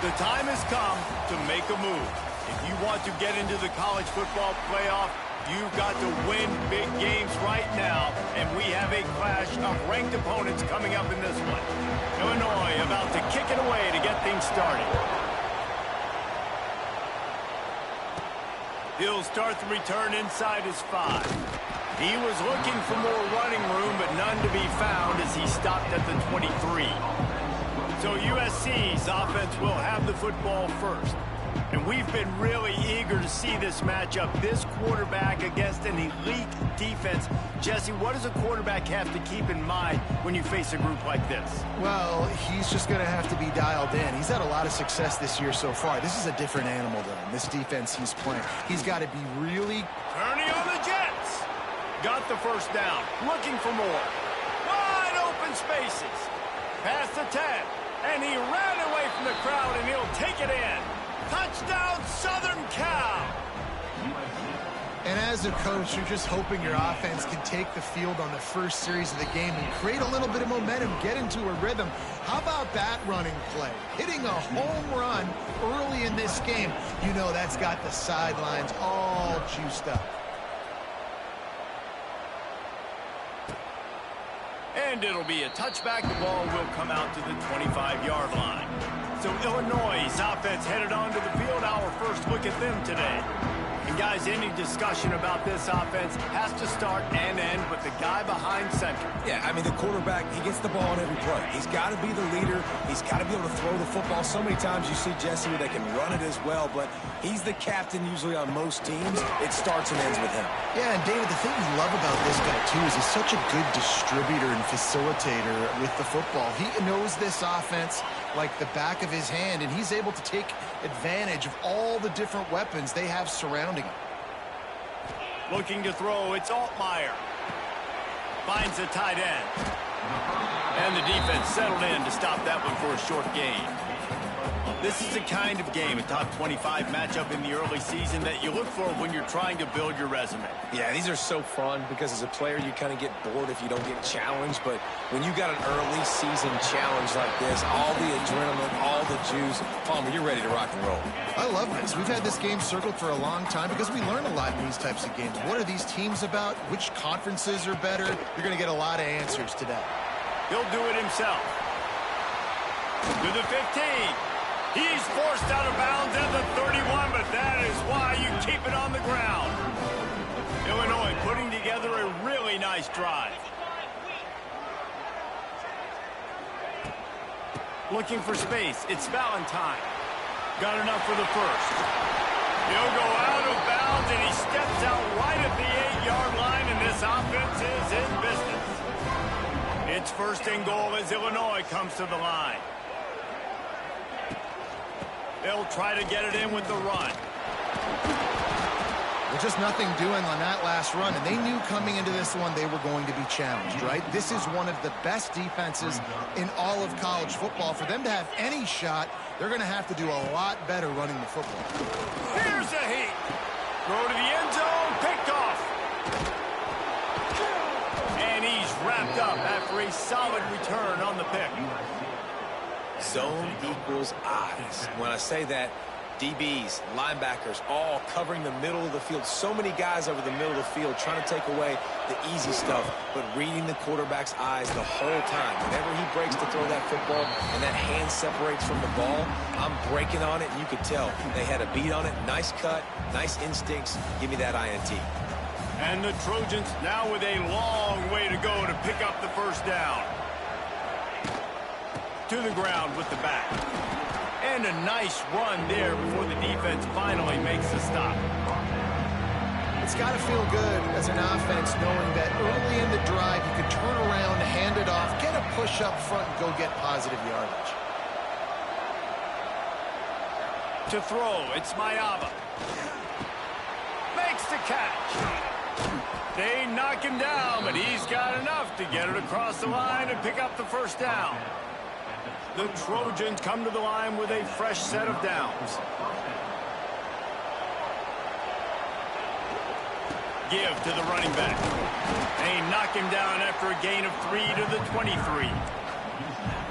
The time has come to make a move. If you want to get into the college football playoff, you've got to win big games right now, and we have a clash of ranked opponents coming up in this one. Illinois about to kick it away to get things started. He'll start the return inside his 5. He was looking for more running room, but none to be found as he stopped at the 23. So USC's offense will have the football first. And we've been really eager to see this matchup, this quarterback against an elite defense. Jesse, what does a quarterback have to keep in mind when you face a group like this? Well, he's just going to have to be dialed in. He's had a lot of success this year so far. This is a different animal, though, this defense he's playing. He's got to be really... Turning on the Jets. Got the first down. Looking for more. Wide open spaces. Past the 10. And he ran away from the crowd, and he'll take it in. Touchdown, Southern Cal! And as a coach, you're just hoping your offense can take the field on the first series of the game and create a little bit of momentum, get into a rhythm. How about that running play? Hitting a home run early in this game. You know that's got the sidelines all juiced up. And it'll be a touchback. The ball will come out to the 25-yard line. So Illinois' offense headed onto the field. Our first look at them today. And guys, any discussion about this offense has to start and end with the guy behind center. Yeah, I mean, the quarterback, he gets the ball on every play. He's got to be the leader. He's got to be able to throw the football. So many times you see Jesse where they can run it as well, but he's the captain usually on most teams. It starts and ends with him. Yeah, and David, the thing we love about this guy, too, is he's such a good distributor and facilitator with the football. He knows this offense like the back of his hand, and he's able to take advantage of all the different weapons they have surrounding him. Looking to throw, it's Altmaier. Finds the tight end. And the defense settled in to stop that one for a short gain. This is the kind of game, a top 25 matchup in the early season, that you look for when you're trying to build your resume. Yeah, these are so fun because as a player, you kind of get bored if you don't get challenged. But when you got an early season challenge like this, all the adrenaline, all the juice, Palmer, you're ready to rock and roll. I love this. We've had this game circled for a long time because we learn a lot in these types of games. What are these teams about? Which conferences are better? You're going to get a lot of answers today. He'll do it himself. To the 15. He's forced out of bounds at the 31, but that is why you keep it on the ground. Illinois putting together a really nice drive. Looking for space. It's Valentine. Got enough for the first. He'll go out of bounds, and he steps out right at the 8-yard line, and this offense is in business. It's first and goal as Illinois comes to the line. They'll try to get it in with the run. Well, just nothing doing on that last run, and they knew coming into this one they were going to be challenged, right? This is one of the best defenses in all of college football. For them to have any shot, they're going to have to do a lot better running the football. Here's a heat. Throw to the end zone, picked off. And he's wrapped up after a solid return on the pick. Zone equals eyes. When I say that, DBs, linebackers, all covering the middle of the field. So many guys over the middle of the field trying to take away the easy stuff, but reading the quarterback's eyes the whole time. Whenever he breaks to throw that football and that hand separates from the ball, I'm breaking on it, and you could tell they had a beat on it. Nice cut, nice instincts. Give me that INT. And the Trojans now with a long way to go to pick up the first down. To the ground with the back. And a nice run there before the defense finally makes the stop. It's got to feel good as an offense knowing that early in the drive you could turn around, hand it off, get a push up front, and go get positive yardage. To throw, it's Mayava. Makes the catch. They knock him down, but he's got enough to get it across the line and pick up the first down. The Trojans come to the line with a fresh set of downs. Give to the running back. They knock him down after a gain of 3 to the 23.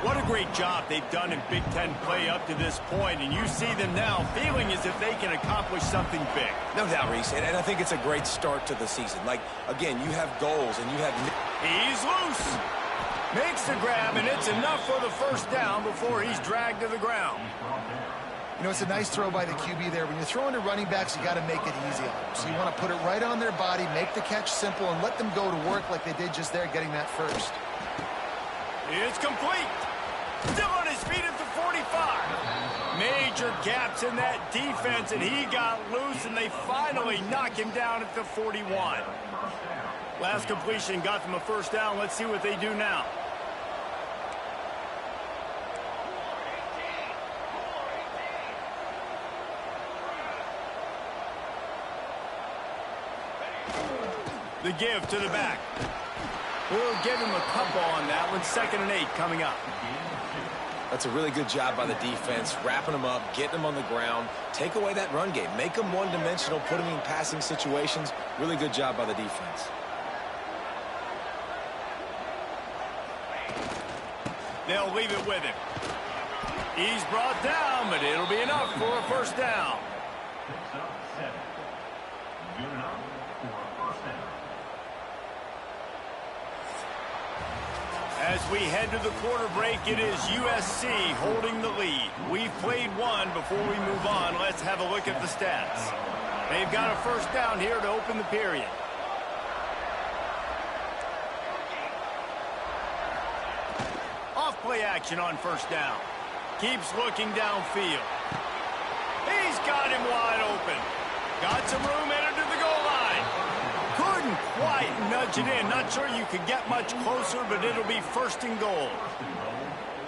What a great job they've done in Big Ten play up to this point, and you see them now feeling as if they can accomplish something big. No doubt, Reese, and I think it's a great start to the season. Like, again, you have goals and you have... He's loose. Makes the grab, and it's enough for the first down before he's dragged to the ground. You know, it's a nice throw by the QB there. When you're throwing to running backs, you got to make it easy on them. So you want to put it right on their body, make the catch simple, and let them go to work like they did just there, getting that first. It's complete. Still on his feet at the 45. Major gaps in that defense, and he got loose, and they finally knock him down at the 41. Last completion got them a first down. Let's see what they do now. The give to the back. We'll give him a couple on that one. 2nd and 8 coming up. That's a really good job by the defense, wrapping them up, getting them on the ground. Take away that run game. Make them one-dimensional, put them in passing situations. Really good job by the defense. They'll leave it with him. He's brought down, but it'll be enough for a first down. As we head to the quarter break, it is USC holding the lead. We've played one. Before we move on, let's have a look at the stats. They've got a first down here to open the period. Off play action on first down. Keeps looking downfield. He's got him wide open. Got some room headed to the goal line. Couldn't quite nudge it in. Not sure you could get much closer, but it'll be 1st and goal.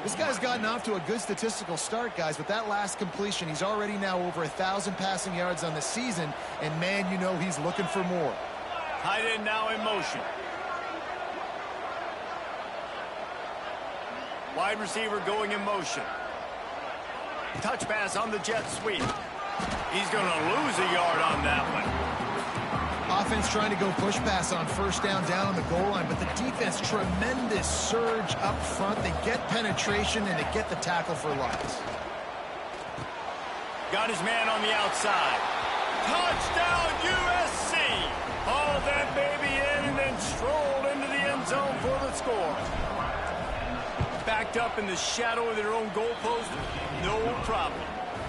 This guy's gotten off to a good statistical start, guys. With that last completion, he's already now over 1,000 passing yards on the season, and man, you know he's looking for more. Tight end now in motion. Wide receiver going in motion. Touch pass on the jet sweep. He's going to lose a yard on that one. Offense trying to go push pass on first down on the goal line, but the defense, tremendous surge up front. They get penetration, and they get the tackle for loss. Got his man on the outside. Touchdown, USC! Hauled that baby in and then strolled into the end zone for the score. Backed up in the shadow of their own goalpost, no problem.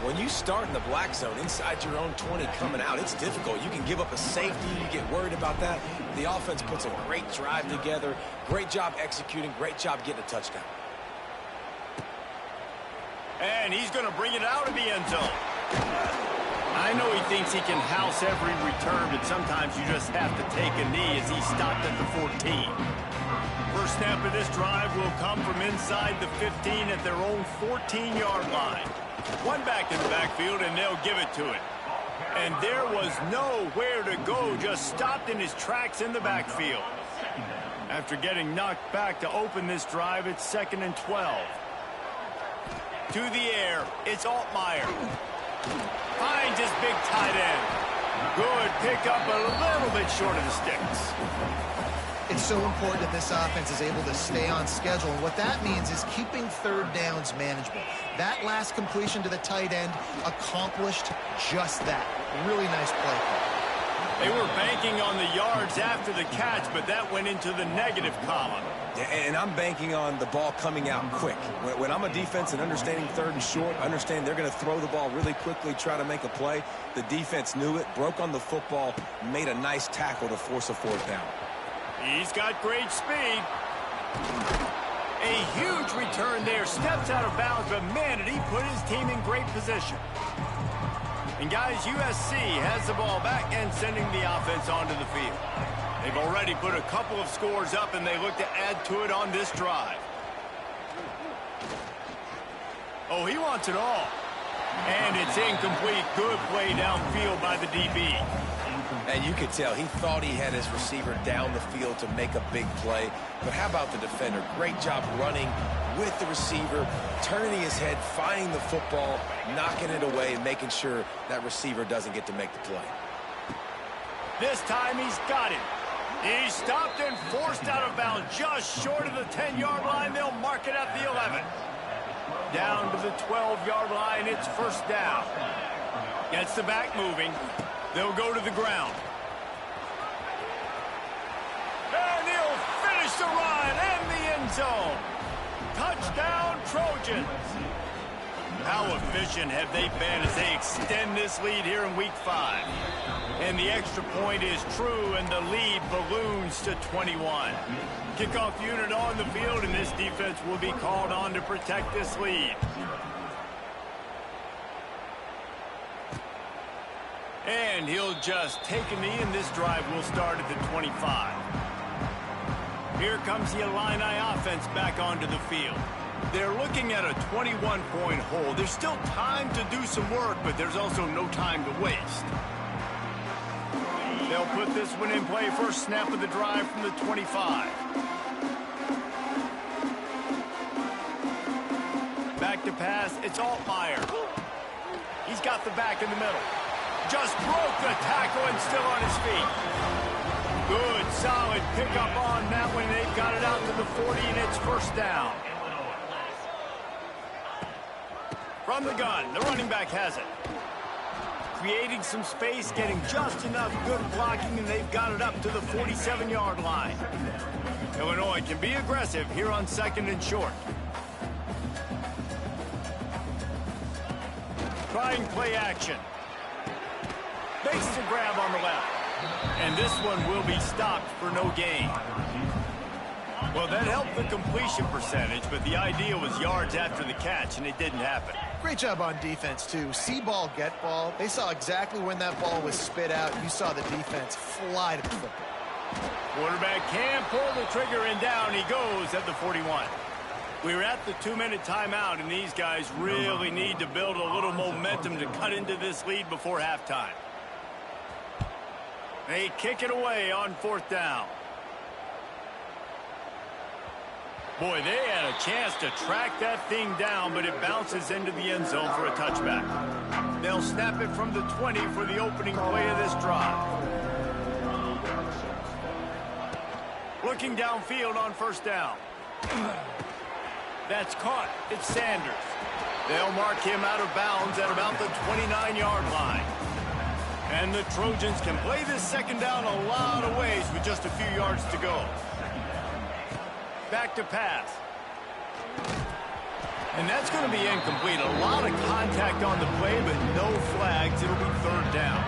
When you start in the black zone inside your own 20 coming out, it's difficult. You can give up a safety. You get worried about that. The offense puts a great drive together. Great job executing. Great job getting a touchdown. And he's going to bring it out of the end zone. I know he thinks he can house every return, but sometimes you just have to take a knee as he stopped at the 14. First snap of this drive will come from inside the 15 at their own 14-yard line. One back in the backfield, and they'll give it to it. And there was nowhere to go, just stopped in his tracks in the backfield. After getting knocked back to open this drive, it's 2nd and 12. To the air, it's Altmaier. Finds his big tight end. Good pickup, a little bit short of the sticks. It's so important that this offense is able to stay on schedule, and what that means is keeping third downs manageable. That last completion to the tight end accomplished just that. Really nice play. They were banking on the yards after the catch, but that went into the negative column. And I'm banking on the ball coming out quick. When I'm a defense and understanding 3rd and short, understand they're going to throw the ball really quickly, try to make a play. The defense knew it, broke on the football, made a nice tackle to force a 4th down. He's got great speed. A huge return there. Steps out of bounds, but man, did he put his team in great position. And guys, USC has the ball back and sending the offense onto the field. They've already put a couple of scores up, and they look to add to it on this drive. Oh, he wants it all. And it's incomplete. Good play downfield by the DB. And you could tell he thought he had his receiver down the field to make a big play. But how about the defender? Great job running with the receiver, turning his head, finding the football, knocking it away, making sure that receiver doesn't get to make the play. This time he's got him. He's stopped and forced out of bounds just short of the 10-yard line. They'll mark it at the 11. Down to the 12-yard line, it's first down. Gets the back moving. They'll go to the ground. And he'll finish the run and the end zone. Touchdown, Trojans. How efficient have they been as they extend this lead here in Week 5? And the extra point is true, and the lead balloons to 21. Kickoff unit on the field, and this defense will be called on to protect this lead. And he'll just take a knee, and this drive will start at the 25. Here comes the Illini offense back onto the field. They're looking at a 21-point hole. There's still time to do some work, but there's also no time to waste. They'll put this one in play. First snap of the drive from the 25. Back to pass. It's Altmaier. He's got the back in the middle. Just broke the tackle and still on his feet. Good, solid pickup on that one. They've got it out to the 40, and it's first down. From the gun, the running back has it. Creating some space, getting just enough good blocking, and they've got it up to the 47-yard line. Illinois can be aggressive here on second and short. Trying play action. Makes the grab on the left. And this one will be stopped for no gain. Well, that helped the completion percentage, but the idea was yards after the catch, and it didn't happen. Great job on defense, too. See ball, get ball. They saw exactly when that ball was spit out. You saw the defense fly to the football. Quarterback can pull the trigger, and down he goes at the 41. We're at the 2-minute timeout, and these guys really need to build a little momentum to cut into this lead before halftime. They kick it away on fourth down. Boy, they had a chance to track that thing down, but it bounces into the end zone for a touchback. They'll snap it from the 20 for the opening play of this drive. Looking downfield on first down. That's caught. It's Sanders. They'll mark him out of bounds at about the 29-yard line. And the Trojans can play this second down a lot of ways with just a few yards to go. Back to pass. And that's going to be incomplete. A lot of contact on the play, but no flags. It'll be third down.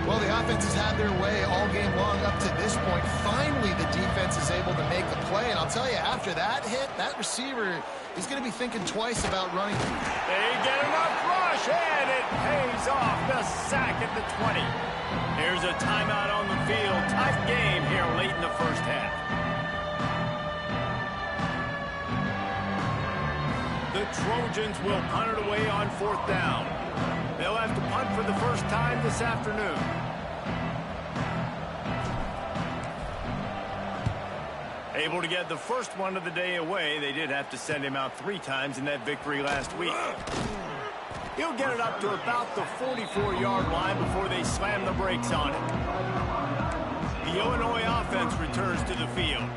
Well, the offense has had their way all game long up to this point. Finally, the defense is able to make the play. And I'll tell you, after that hit, that receiver is going to be thinking twice about running. They get enough rush, and it pays off. The sack at the 20. Here's a timeout on the field. Tight game here late in the first half. The Trojans will punt it away on fourth down. They'll have to punt for the first time this afternoon. Able to get the first one of the day away. They did have to send him out 3 times in that victory last week. He'll get it up to about the 44-yard line before they slam the brakes on it. The Illinois offense returns to the field.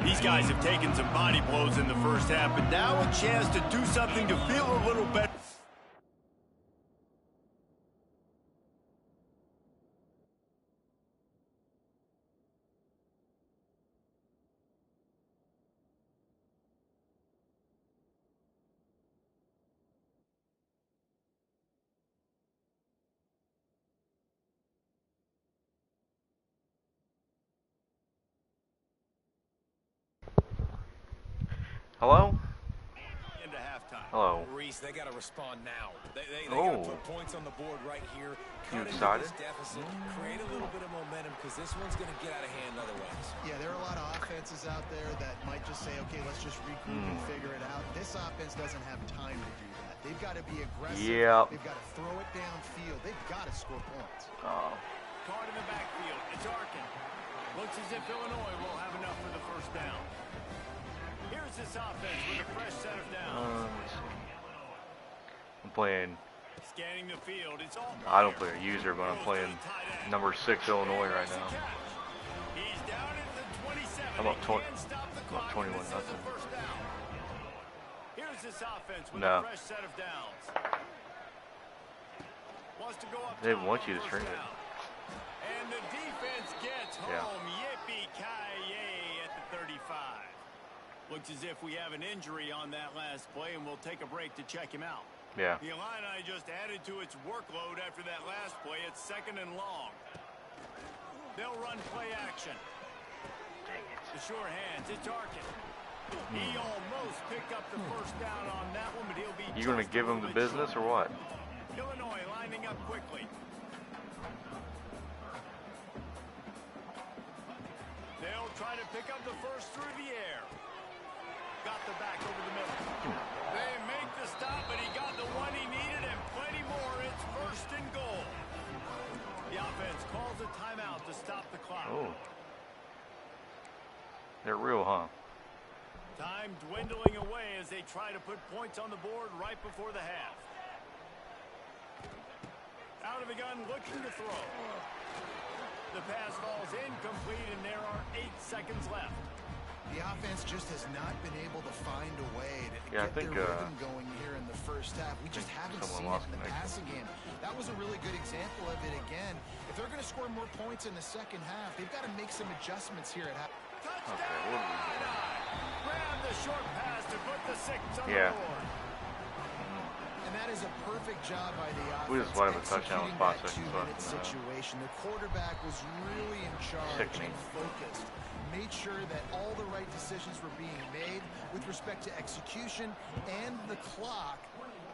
These guys have taken some body blows in the first half, but now a chance to do something to feel a little better. Hello? Into halftime. Hello. Reese, they got to respond now. They got Oh. to put points on the board right here. You Cut into excited? this deficit, create a little bit of momentum because this one's going to get out of hand otherwise. Yeah, there are a lot of offenses out there that might just say, okay, let's just regroup and figure it out. This offense doesn't have time to do that. They've got to be aggressive. Yep. They've got to throw it downfield. They've got to score points. Oh. Caught in the backfield. It's Arkin. Looks as if Illinois will have enough for the first down. Here's this offense with a fresh set of downs. Let's see. I'm playing. Scanning the field. It's all I don't play a user, but I'm playing number 6 Illinois right now. He And about they can stop the clock, 21 and this is a nothing? first down. Here's this offense with No. a fresh set of downs. Wants to go up They top want on you to first string it. down. And the defense gets Yeah. home. Yippee-ki-yay at the 35. Looks as if we have an injury on that last play, and we'll take a break to check him out. Yeah. The Illini just added to its workload after that last play. It's 2nd and long. They'll run play action. The sure hands, it's Arkin. He almost picked up the first down on that one, but he'll be You gonna just give a him the little bit business or short. what? Illinois lining up quickly. They'll try to pick up the first through the air. Got the back over the middle. They make the stop, but he got the one he needed and plenty more. It's 1st and goal. The offense calls a timeout to stop the clock. Oh. They're real, huh? Time dwindling away as they try to put points on the board right before the half. Out of the gun, looking to throw. The pass falls incomplete, and there are 8 seconds left. The offense just has not been able to find a way to Yeah, I get think, their rhythm going here in the first half. We just haven't seen it in the passing game. That was a really good example of it again. If they're going to score more points in the second half, they've got to make some adjustments here at half. Touchdown! Okay, what are we doing? Grab the short pass to put the 6 on Yeah. the board. And that is a perfect job by the offense. We just let him a touchdown with 5 executing seconds that left 2-minute in the half. situation. The quarterback was really in charge Sickening. and focused. Made sure that all the right decisions were being made with respect to execution and the clock.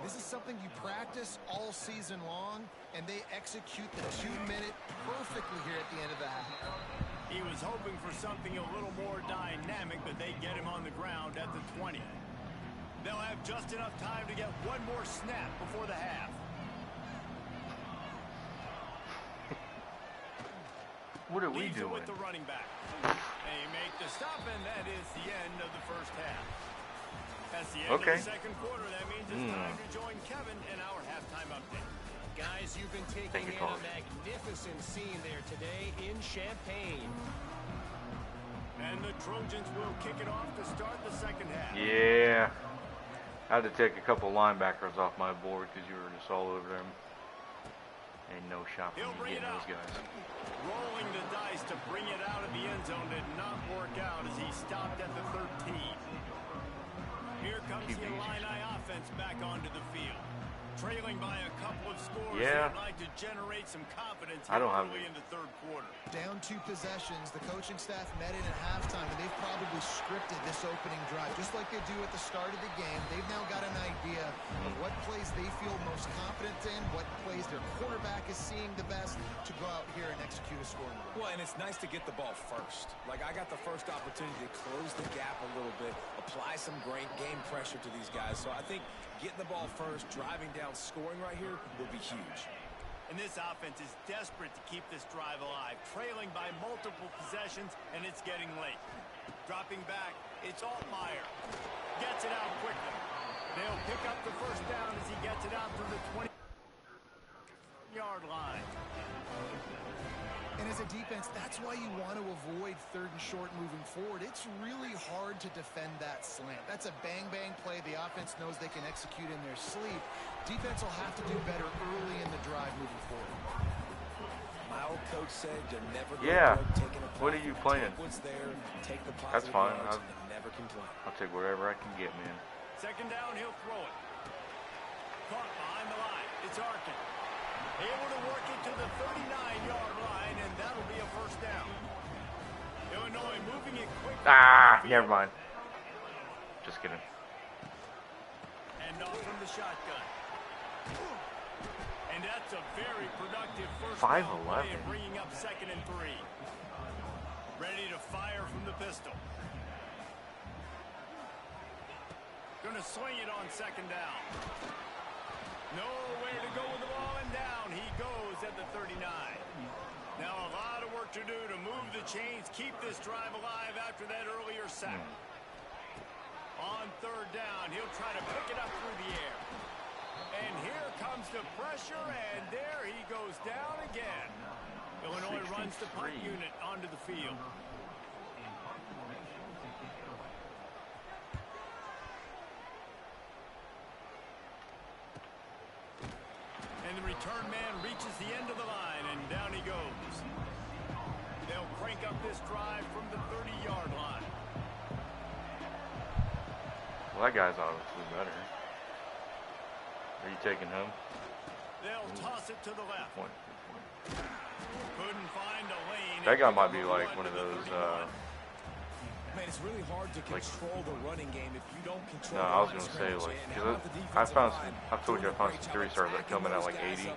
This is something you practice all season long, and they execute the 2-minute perfectly here at the end of the half. He was hoping for something a little more dynamic, but they get him on the ground at the 20. They'll have just enough time to get one more snap before the half. What are we Leaves it doing? with the running back. They make the stop, and that is the end of the first half. That's the end of the second quarter. That means it's time to join Kevin in our halftime update. Guys, you've been taking Thank you, in Coach. a magnificent scene there today in Champaign. And the Trojans will kick it off to start the second half. Yeah. I had to take a couple linebackers off my board because you were just all over them. Ain't no shot for He'll me bring getting it those out. guys. Rolling the dice to bring it out of the end zone did not work out as he stopped at the 13. Here comes the Illini offense back onto the field. Trailing by a couple of scores, Yeah. they'd like to generate some confidence I don't have early in the third quarter. Down 2 possessions, the coaching staff met in at halftime, and they've probably scripted this opening drive, just like they do at the start of the game. They've now got an idea of what plays they feel most confident in, what plays their quarterback is seeing the best to go out here and execute a scoring drive. Well, and it's nice to get the ball first. Like, I got the first opportunity to close the gap a little bit, apply some great game pressure to these guys. So I think getting the ball first, driving down, scoring right here will be huge. And this offense is desperate to keep this drive alive, trailing by multiple possessions, and it's getting late. Dropping back, it's Altmaier. Gets it out quickly. They'll pick up the first down as he gets it out to the 20-yard line. And as a defense, that's why you want to avoid 3rd and short moving forward. It's really hard to defend that slant. That's a bang-bang play. The offense knows they can execute in their sleep. Defense will have to do better early in the drive moving forward. My old coach said you're never Yeah. taking a What are you playing? Take what's there, take the That's positive fine. yards, and never complain. I'll take whatever I can get, man. Second down, he'll throw it. Caught behind the line. It's Arkin. Able to work it to the 39-yard line, and that'll be a first down. Illinois moving it quickly. Ah, never mind. Just kidding. And off from the shotgun. And that's a very productive first 5'11". down play of bringing up 2nd and 3. Ready to fire from the pistol. Going to swing it on 2nd down. Nowhere to go with the ball, and down he goes at the 39. Now a lot of work to do to move the chains, keep this drive alive after that earlier sack. On 3rd down, he'll try to pick it up through the air. And here comes the pressure, and there he goes down again. Illinois runs the punt unit onto the field. return man reaches the end of the line, and down he goes. They'll crank up this drive from the 30-yard line. Well, that guy's obviously better. Are you taking him? They'll toss it to the left. Couldn't find a lane. That guy might be like one of those, Man, it's really hard to control the running game if you don't control. No, I was gonna say like, cause I've told you I found some 3-stars that come in at like 80.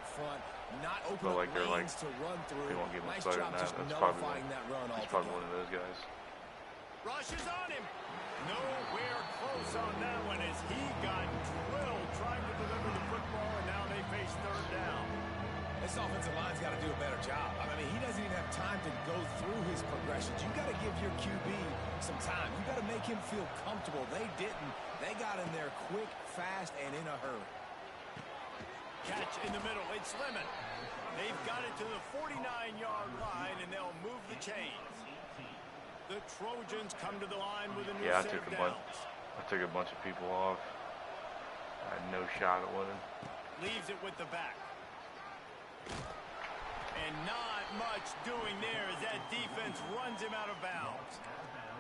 But like they're like, they won't give much better than that. That's probably one of those guys. Rushes on him. Nowhere close on that one as he got drilled trying to deliver the football, and now they face third down. This offensive line's got to do a better job. I mean, he doesn't even have time to go through his progressions. You got to give your QB some time. You got to make him feel comfortable. They didn't. They got in there quick, fast, and in a hurry. Catch in the middle. It's Lemon. They've got it to the 49-yard line, and they'll move the chains. The Trojans come to the line with a new set of downs. I took a bunch of people off. I had no shot at winning. Leaves it with the back. And not much doing there as that defense runs him out of bounds.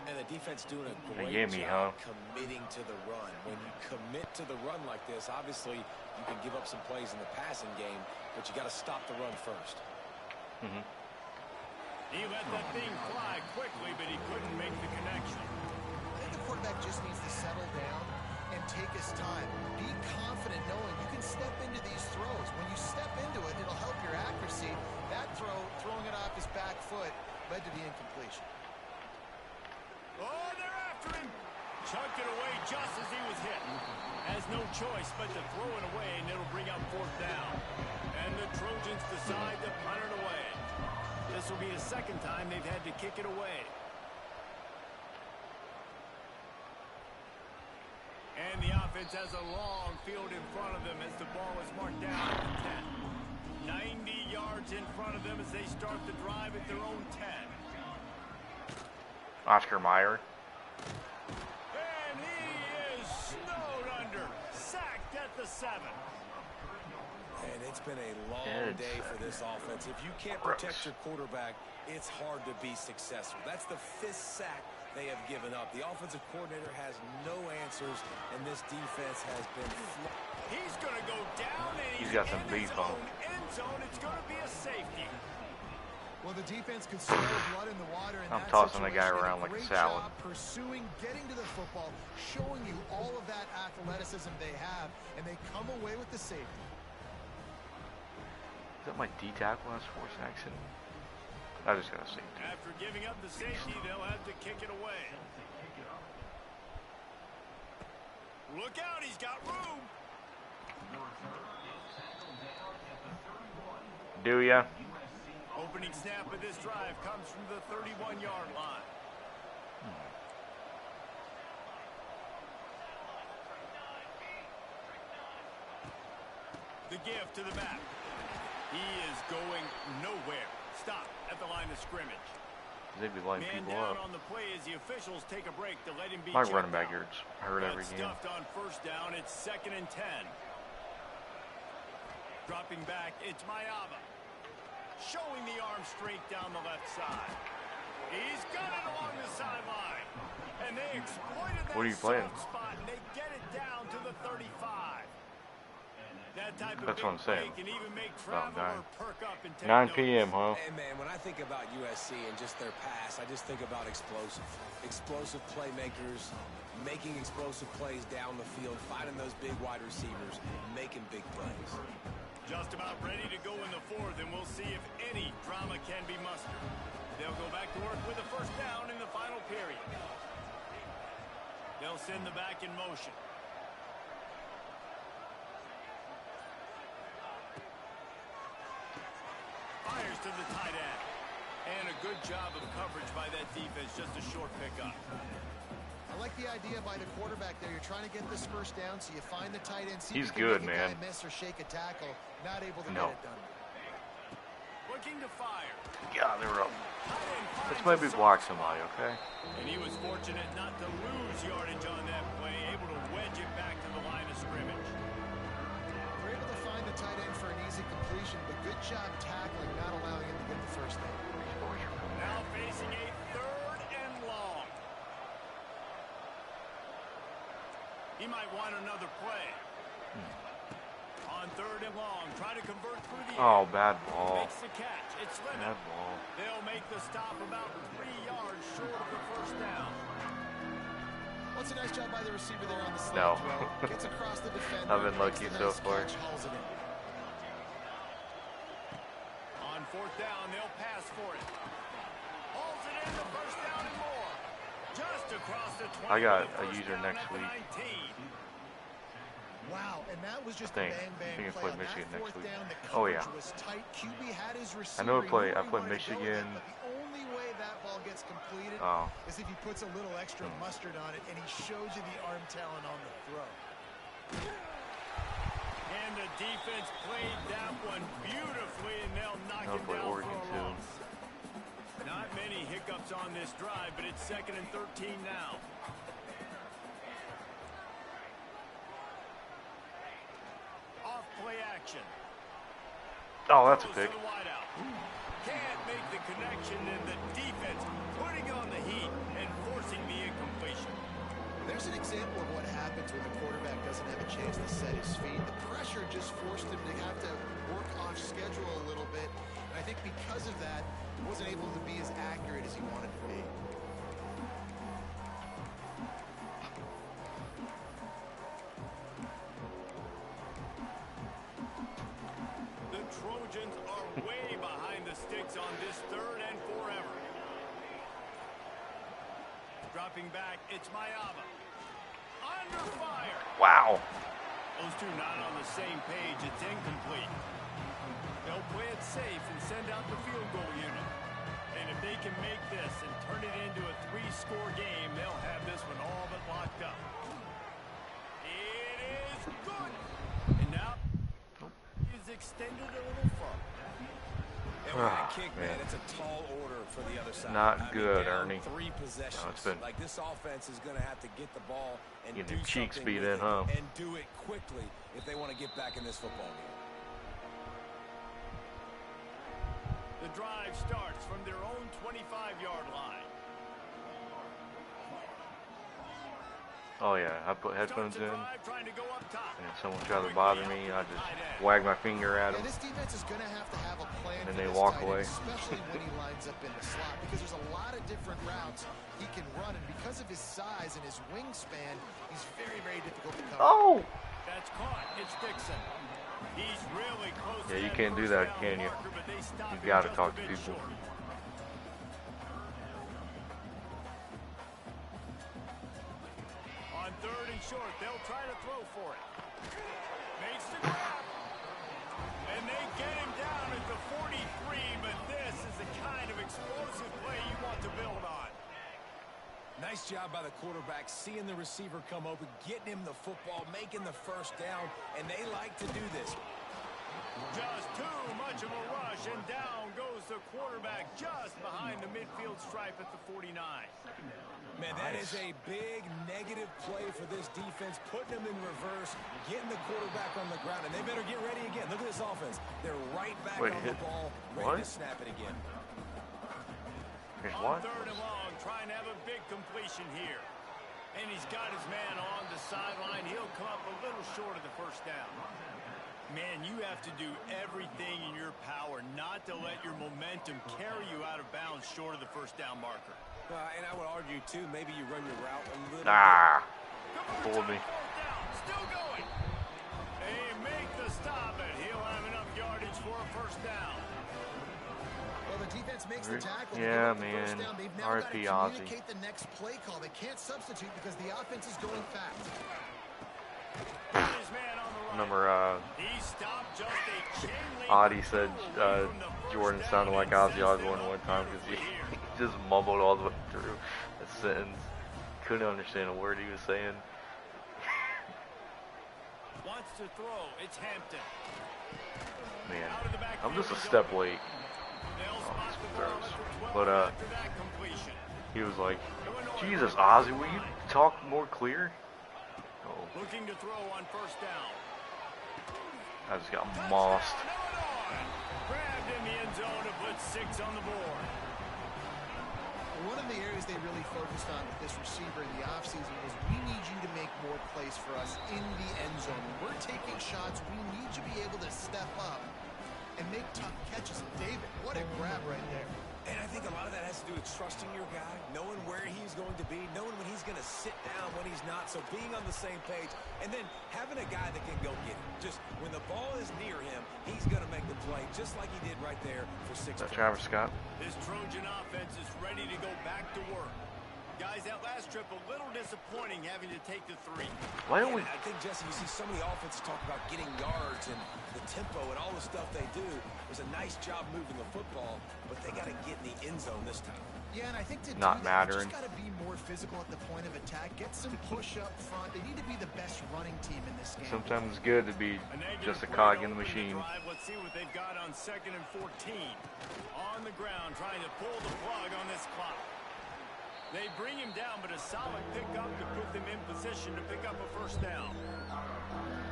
And the defense doing a great job committing to the run. When you commit to the run like this, obviously you can give up some plays in the passing game, but you got to stop the run first. He let that thing fly quickly, but he couldn't make the connection. I think the quarterback just needs to settle down and take his time. Be confident knowing you can step into these throws. When you step into it, it'll help your accuracy. That throw, throwing it off his back foot, led to the incompletion. Oh, they're after him. Chucked it away just as he was hit. Has no choice but to throw it away, and it'll bring up fourth down. And the Trojans decide to punt it away. This will be the second time they've had to kick it away. And the offense has a long field in front of them as the ball is marked down at the 10. 90 yards in front of them as they start the drive at their own 10. Oscar Mayer. And he is snowed under. Sacked at the 7. And it's been a long day for this offense. If you can't protect your quarterback, it's hard to be successful. That's the 5th sack they have given up. The offensive coordinator has no answers, and this defense has been He's going to go down, and he's got some beef on him. End zone. It's going to be a safety. Well, the defense could throw blood in the water, and I'm tossing the guy around like a salad. Pursuing, getting to the football, showing you all of that athleticism they have, and they come away with the safety. Is that my D tackle has 4 sacks in? I just got a safety. After giving up the safety, they'll have to kick it away. Look out, he's got room. Do ya? Opening snap of this drive comes from the 31-yard line. The give to the back. He is going nowhere. Stop at the line of scrimmage. They'd be lighting Man people down up. on the play as the officials take a break to let him be My checked running back out. yards hurt every game. Stuffed on first down. It's 2nd and 10. Dropping back, it's Mayava. Showing the arm straight down the left side. He's got it along the sideline. And they exploited that What are you playing? soft spot, and they get it down to the 35. That type of That's what I'm saying. can even make traveler perk up and take 9 p.m., huh? And man, when I think about USC and just their pass, I just think about explosive playmakers, making explosive plays down the field, finding those big wide receivers, making big plays. Just about ready to go in the 4th, and we'll see if any drama can be mustered. They'll go back to work with a first down in the final period. They'll send the back in motion. Fires to the tight end. And a good job of coverage by that defense, just a short pickup. I like the idea by the quarterback there. You're trying to get this first down, so you find the tight end. See He's if you good, can make a man. guy miss or shake a tackle. Not able to No. get it done. Looking to fire. God, they were up. Tight end Let's finds maybe a block soft somebody, okay? And he was fortunate not to lose yardage on that play, able to wedge it back to the line of scrimmage. We're able to find the tight end for an easy completion. job tackling, not allowing him to get the first down. Now facing a 3rd and long. He might want another play. On 3rd and long, try to convert through the air. Bad ball. Makes the catch. It's Lemon. Bad ball. They'll make the stop about 3 yards short of the first down. What's a nice job by the receiver there on the slant. No. Gets across the defender. I've been lucky so far. Hauls it in. On 4th down, they'll pass for it. Hauls it in, the first down and more. Just across the 20. I got a user next week. Wow, and that was just Think. a bang-bang Think I play play on Michigan that next 4th week. down. The Oh, yeah. coverage was tight. QB had his I receiver. know I He play knew where he wanted to go Michigan. with it, but the only way that ball gets completed Oh. is if he puts a little extra mustard on it, and he shows you the arm talent on the throw. And the defense played that one beautifully, and they'll knock him play down Oregon for a too. loss. Not many hiccups on this drive, but it's 2nd and 13 now. Off play action. Oh, that's a Goes pick. to the wideout. Can't make the connection, and the defense putting on the heat and forcing the incompletion. There's an example of what happens when the quarterback doesn't have a chance to set his feet. The pressure just forced him to have to work off schedule a little bit. And I think because of that, he wasn't able to be as accurate as he wanted to be. The Trojans are way behind the sticks on this 3rd and forever. Dropping back, it's Mayaba. Under fire. Wow. Those two not on the same page. It's incomplete. They'll play it safe and send out the field goal unit. And if they can make this and turn it into a 3-score game, they'll have this one all but locked up. It is good. And now he's extended a little further. And with that kick, man, it's a tall order for the other side. Not good, down Ernie. 3 possessions. No, it's been like this offense is going to have to get the ball and getting do their cheeks something beat with in, it, huh? and do it quickly if they want to get back in this football game. The drive starts from their own 25-yard line. Oh yeah, I put headphones in, Trying to go up top. and if someone tries to bother me, I just wag my finger at Yeah, them, this defense is going to have a plan and for they this walk tight end, away. especially when he lines up in the slot, because there's a lot of different routes he can run, and because of his size and his wingspan, he's very, very difficult to cover. Oh! That's caught. It's Dixon. He's really close. Yeah, to you can't do first that, down can you? marker, but they stop You him gotta just talk a to bit people. short. On 3rd and short, they'll try to throw for it. Makes the grab. And they get him down at the 43, but this is the kind of explosive play you want to build on. Nice job by the quarterback, seeing the receiver come open, getting him the football, making the first down, and they like to do this. Just too much of a rush, and down goes the quarterback just behind the midfield stripe at the 49. Man, that is a big negative play for this defense, putting them in reverse, getting the quarterback on the ground, and they better get ready again. Look at this offense. They're right back on the ball, ready to snap it again. Here's On what? 3rd and long, trying to have a big completion here. And he's got his man on the sideline. He'll come up a little short of the first down. Man, you have to do everything in your power not to let your momentum carry you out of bounds short of the first down marker. And I would argue, too, maybe you run your route a little Ah! Converts Fooled on me. 4th down. Still going. They make the stop, and he'll have enough yardage for a first down. Well, the defense makes the tackle. Yeah, They give up the first man. down. They've now got to RIP Ozzie. communicate the next play call. They can't substitute because the offense is going fast. Got his man on the run. Remember, He stopped just a chain link Adi said away from the first Jordan down sounded like and Ozzy sends them Osbourne one time because he, here. he just mumbled all the way through a sentence. Couldn't understand a word he was saying. Wants to throw. It's Hampton. Man, Out of the backfield I'm just a he step goes. late. They'll Oh, spot this the ball hurts. at the 12 But, after that completion. He was like, Jesus, Ozzy, will you talk more clear? Oh, Looking to throw on first down. I just got mossed. Touchdown, Illinois. end zone to put 6 on the board. One of the areas they really focused on with this receiver in the offseason was we need you to make more plays for us in the end zone. When we're taking shots, we need you to be able to step up and make tough catches. And David, what a grab right there. And I think a lot of that has to do with trusting your guy, knowing where he's going to be, knowing when he's going to sit down, when he's not. So being on the same page, and then having a guy that can go get it. Just when the ball is near him, he's going to make the play, just like he did right there for 6 points. Travis Scott. This Trojan offense is ready to go back to work. Guys, that last trip, a little disappointing having to take the 3. Why don't we? I think, Jesse, you see so many offenses talk about getting yards and the tempo and all the stuff they do. It was a nice job moving the football, but they got to get in the end zone this time. Yeah, and I think to Not do that, mattering. you just got to be more physical at the point of attack. Get some push up front. They need to be the best running team in this game. Sometimes it's good to be just a cog in the machine. Let's see what they've got on 2nd and 14. On the ground, trying to pull the plug on this clock. They bring him down, but a solid pickup to put them in position to pick up a first down.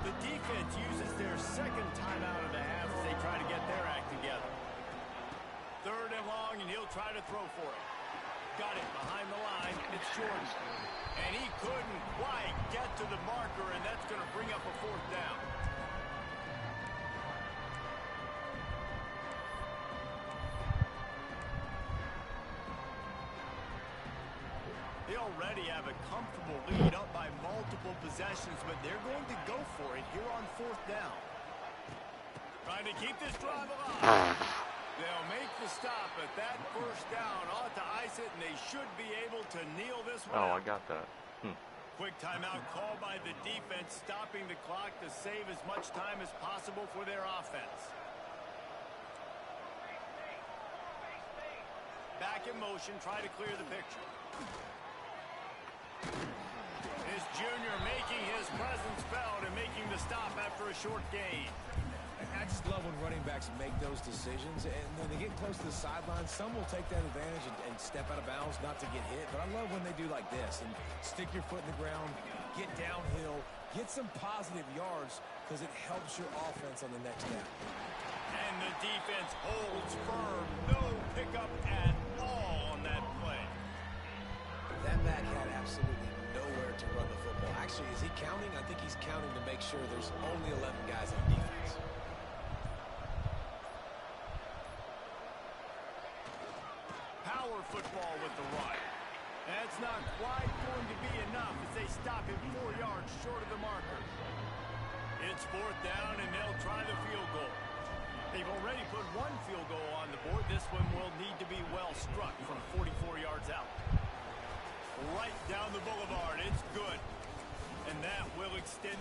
The defense uses their 2nd timeout of the half as they try to get their act together. 3rd and long, and he'll try to throw for it. Got it behind the line. It's Jordan. And he couldn't quite get to the marker, and that's going to bring up a 4th down. They already have a comfortable lead up by multiple possessions, but they're going to go for it here on 4th down. Trying to keep this drive alive. They'll make the stop, but that first down ought to ice it, and they should be able to kneel this one Oh, out. I got that. Quick timeout call by the defense, stopping the clock to save as much time as possible for their offense. Back in motion, try to clear the picture. This junior making his presence felt and making the stop after a short gain. I just love when running backs make those decisions, and when they get close to the sideline, some will take that advantage and step out of bounds not to get hit. But I love when they do like this and stick your foot in the ground, get downhill, get some positive yards because it helps your offense on the next down. And the defense holds firm. No pickup at all on that play. That back had absolutely nowhere to run the football. Actually, is he counting? I think he's counting to make sure there's only 11 guys on defense. Power football with the run. That's not quite going to be enough as they stop him 4 yards short of the marker. It's 4th down, and they'll try the field goal. They've already put 1 field goal on the board. This one will need to be well struck from 44 yards out. Right down the boulevard. It's good. And that will extend...